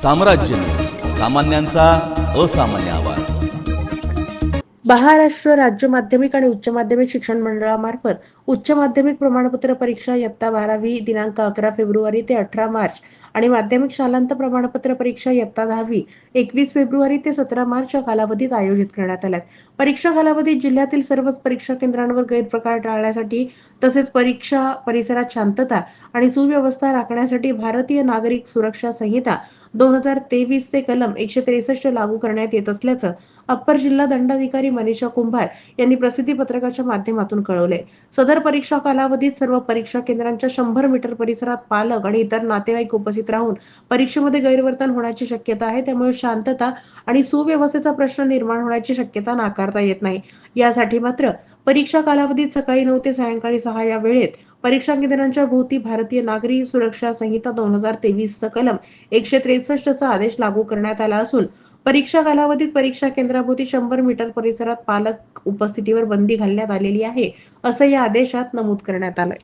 साम्राज्य न्यूज, सामान्यांचा असामान्य आवाज. महाराष्ट्र राज्य माध्यमिक आणि उच्च माध्यमिक शिक्षण मंडळामार्फत उच्च माध्यमिक प्रमाणपत्र परीक्षा इयत्ता 12वी दिनांक 11 फेब्रुवारी ते 18 मार्च आणि माध्यमिक शालांत प्रमाणपत्र परीक्षा इयत्ता 10वी 21 फेब्रुवारी ते 17 मार्च या कालावधीत आयोजित करण्यात आल्या. परीक्षा कालावधीत जिल्ह्यातील सर्वच परीक्षा केंद्रांवर गैरप्रकार टाळण्यासाठी तसेच परीक्षा परिसरात शांतता आणि सुव्यवस्था राखण्यासाठी भारतीय नागरिक सुरक्षा संहिता 2023 चे कलम 163 लागू करण्यात येत असल्याचं अप्पर जिल्हा दंडाधिकारी मनीषा कुंभार यांनी प्रसिद्धी पत्रकाच्या माध्यमातून कळवले. सदर परीक्षा कालावधीत सर्व परीक्षा केंद्रांच्या 100 मीटर परिसरात पालक आणि इतर नातेवाईक उपस्थित राहून परीक्षेमध्ये गैरवर्तन होण्याची शक्यता आहे. त्यामुळे शांतता आणि सुव्यवस्थेचा प्रश्न निर्माण होण्याची शक्यता नाकारता येत नाही. यासाठी मात्र परीक्षा कालावधीत सकाळी 9 ते सायंकाळी 6 या वेळेत परीक्षा केंद्रांच्या भोवती भारतीय नागरी सुरक्षा संहिता 2023 चा कलम 163 चा आदेश लागू करण्यात आला असून परीक्षा कालावधीत परीक्षा केंद्राभोवती 100 मीटर परिसरात पालक उपस्थितीवर बंदी घालण्यात आलेली आहे, असं या आदेशात नमूद करण्यात आलंय.